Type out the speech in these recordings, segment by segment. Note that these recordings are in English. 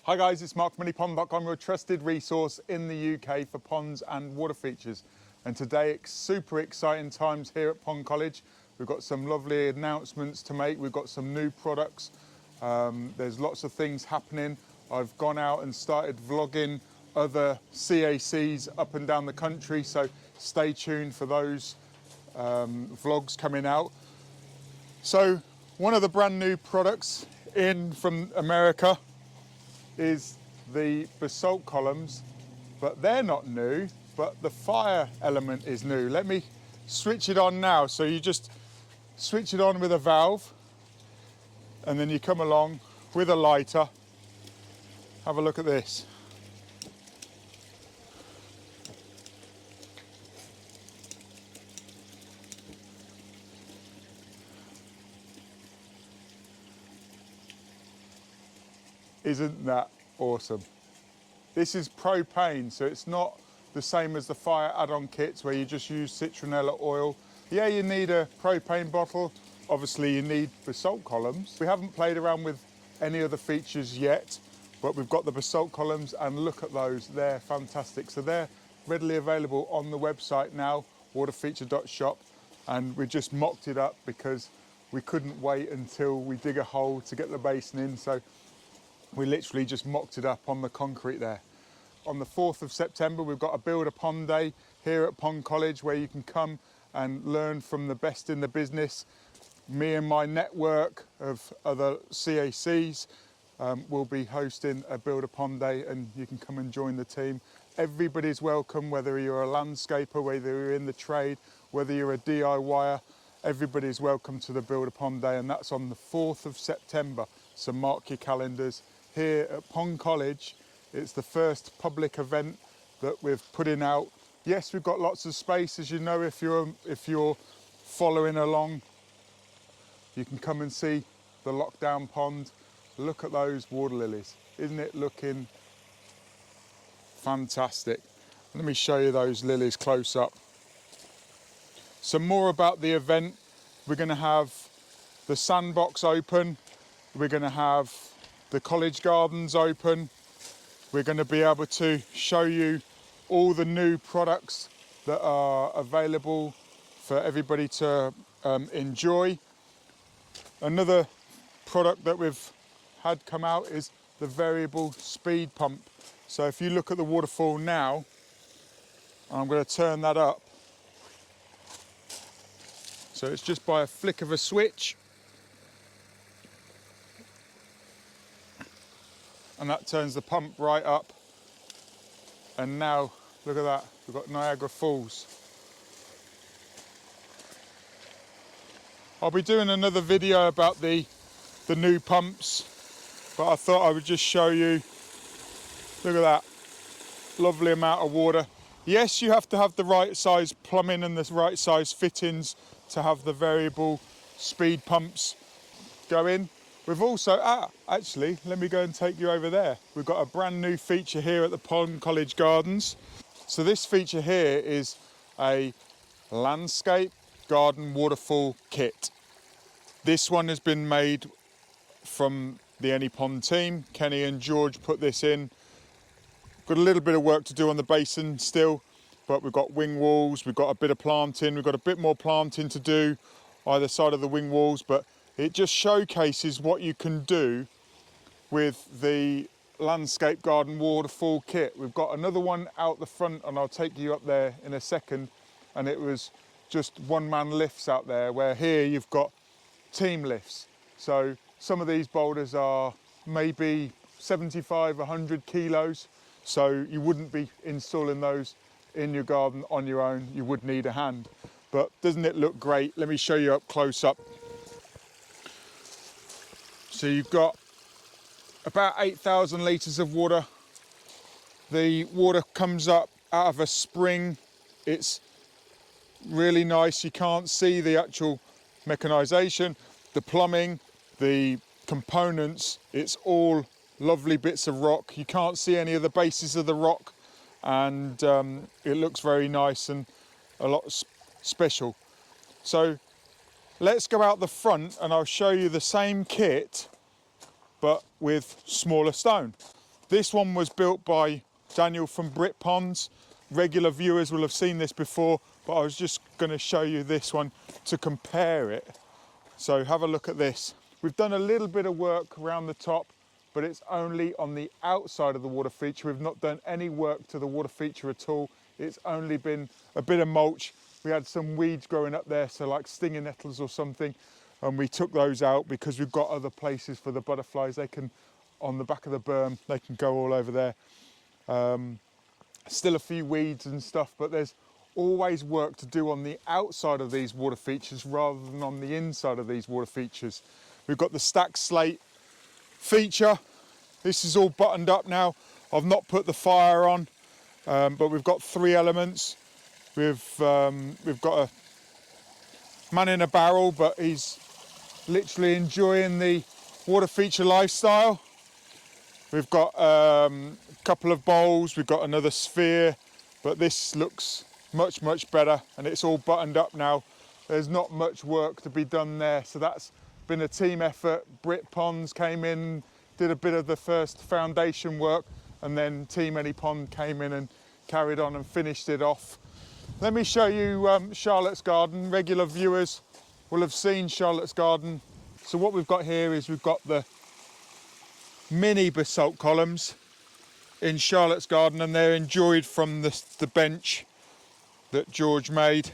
Hi guys, it's Mark from POND.college, your trusted resource in the UK for ponds and water features. And today, super exciting times here at POND.college. We've got some lovely announcements to make. We've got some new products. There's lots of things happening. I've gone out and started vlogging other CACs up and down the country, so stay tuned for those vlogs coming out. So one of the brand new products in from America is the basalt columns, but they're not new, but the fire element is new. Let me switch it on now. So you just switch it on with a valve, and then you come along with a lighter. Have a look at this. Isn't that awesome? This is propane, so it's not the same as the fire add-on kits where you just use citronella oil. Yeah, you need a propane bottle. Obviously, you need basalt columns. We haven't played around with any other features yet, but we've got the basalt columns, and look at those. They're fantastic. So they're readily available on the website now, waterfeature.shop, and we just mocked it up because we couldn't wait until we dig a hole to get the basin in. So we literally just mocked it up on the concrete there. On the 4th of September, we've got a Build a Pond Day here at POND.college where you can come and learn from the best in the business. Me and my network of other CACs will be hosting a Build a Pond Day, and you can come and join the team. Everybody's welcome, whether you're a landscaper, whether you're in the trade, whether you're a DIYer, everybody's welcome to the Build a Pond Day, and that's on the 4th of September. So mark your calendars. Here at POND.college, it's the first public event that we've put in out. Yes, we've got lots of space, as you know, if you're following along. You can come and see the lockdown pond. Look at those water lilies. Isn't it looking fantastic? Let me show you those lilies close up. Some more about the event. We're going to have the sandbox open. We're going to have the college gardens open. We're going to be able to show you all the new products that are available for everybody to enjoy. Another product that we've had come out is the variable speed pump. So if you look at the waterfall now, I'm going to turn that up. So it's just by a flick of a switch, and that turns the pump right up. And now, look at that, we've got Niagara Falls. I'll be doing another video about the new pumps, but I thought I would just show you, look at that, lovely amount of water. Yes, you have to have the right size plumbing and the right size fittings to have the variable speed pumps go in. We've also, actually, let me go and take you over there. We've got a brand new feature here at the POND.college Gardens. So this feature here is a landscape garden waterfall kit. This one has been made from the Any Pond team. Kenny and George put this in. Got a little bit of work to do on the basin still, but we've got wing walls, we've got a bit of planting, we've got a bit more planting to do either side of the wing walls, but it just showcases what you can do with the landscape garden waterfall kit. We've got another one out the front, and I'll take you up there in a second, and it was just one-man lifts out there, where here you've got team lifts. So some of these boulders are maybe 75, 100 kilos, so you wouldn't be installing those in your garden on your own. You would need a hand. But doesn't it look great? Let me show you up close up. So you've got about 8,000 litres of water. The water comes up out of a spring. It's really nice. You can't see the actual mechanisation, the plumbing, the components. It's all lovely bits of rock. You can't see any of the bases of the rock, and it looks very nice and a lot special. So let's go out the front and I'll show you the same kit but with smaller stone. This one was built by Daniel from Brit Ponds. Regular viewers will have seen this before, but I was just going to show you this one to compare it. So have a look at this. We've done a little bit of work around the top, but it's only on the outside of the water feature. We've not done any work to the water feature at all. It's only been a bit of mulch. We had some weeds growing up there, so like stinging nettles or something, and we took those out because we've got other places for the butterflies. They can, on the back of the berm, they can go all over there. Still a few weeds and stuff, but there's always work to do on the outside of these water features rather than on the inside of these water features. We've got the stacked slate feature. This is all buttoned up now. I've not put the fire on, but we've got 3 elements. We've got a man in a barrel, but he's literally enjoying the water feature lifestyle. We've got a couple of bowls, we've got another sphere, but this looks much better, and it's all buttoned up now. There's not much work to be done there, so that's been a team effort. Brit Ponds came in, did a bit of the first foundation work, and then Team Any Pond came in and carried on and finished it off. Let me show you Charlotte's garden. Regular viewers will have seen Charlotte's garden. So what we've got here is we've got the mini basalt columns in Charlotte's garden, and they're enjoyed from the bench that George made.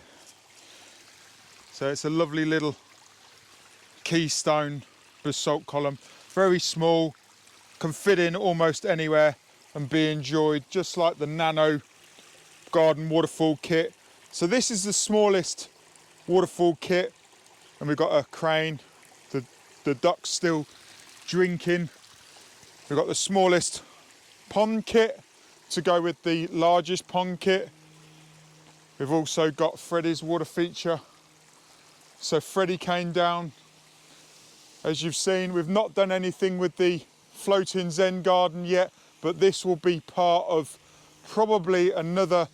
So it's a lovely little keystone basalt column, very small, can fit in almost anywhere and be enjoyed, just like the nano garden waterfall kit. So this is the smallest waterfall kit, and we've got a crane, the duck's still drinking. We've got the smallest pond kit to go with the largest pond kit. We've also got Freddie's water feature. So Freddie came down. As you've seen, we've not done anything with the floating Zen garden yet, but this will be part of probably another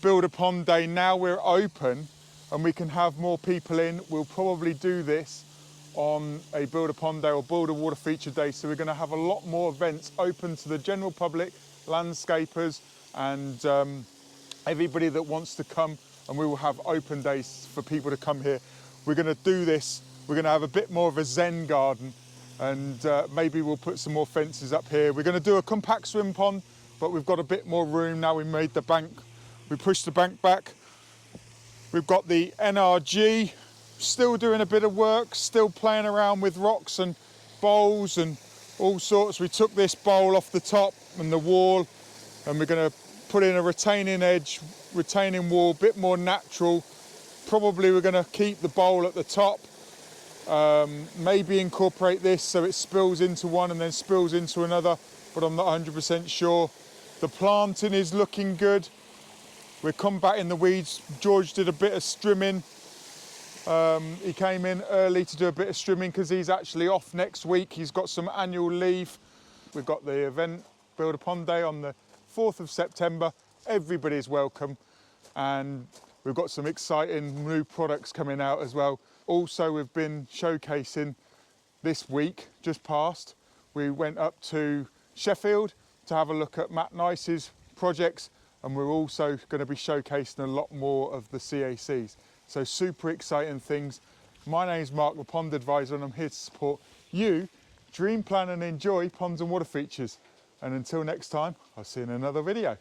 Build a Pond day. Now we're open and we can have more people in, we'll probably do this on a Build a Pond day or Build a Water Feature day. So we're going to have a lot more events open to the general public, landscapers, and everybody that wants to come, and we will have open days for people to come here. We're going to do this, we're going to have a bit more of a Zen garden, and maybe we'll put some more fences up here. We're going to do a compact swim pond, but we've got a bit more room now. We made the bank, we pushed the bank back. We've got the NRG, still doing a bit of work, still playing around with rocks and bowls and all sorts. We took this bowl off the top and the wall, and we're going to put in a retaining edge, retaining wall, a bit more natural. Probably we're going to keep the bowl at the top, maybe incorporate this so it spills into one and then spills into another, but I'm not 100% sure. The planting is looking good. We're combating the weeds. George did a bit of strimming. He came in early to do a bit of strimming because he's actually off next week. He's got some annual leave. We've got the event, Build a Pond Day, on the 4th of September. Everybody's welcome. And we've got some exciting new products coming out as well. Also, we've been showcasing this week, just past. We went up to Sheffield to have a look at Matt Nice's projects, and we're also going to be showcasing a lot more of the CACs. So super exciting things. My name's Mark, the Pond Advisor, and I'm here to support you. Dream, plan and enjoy ponds and water features. And until next time, I'll see you in another video.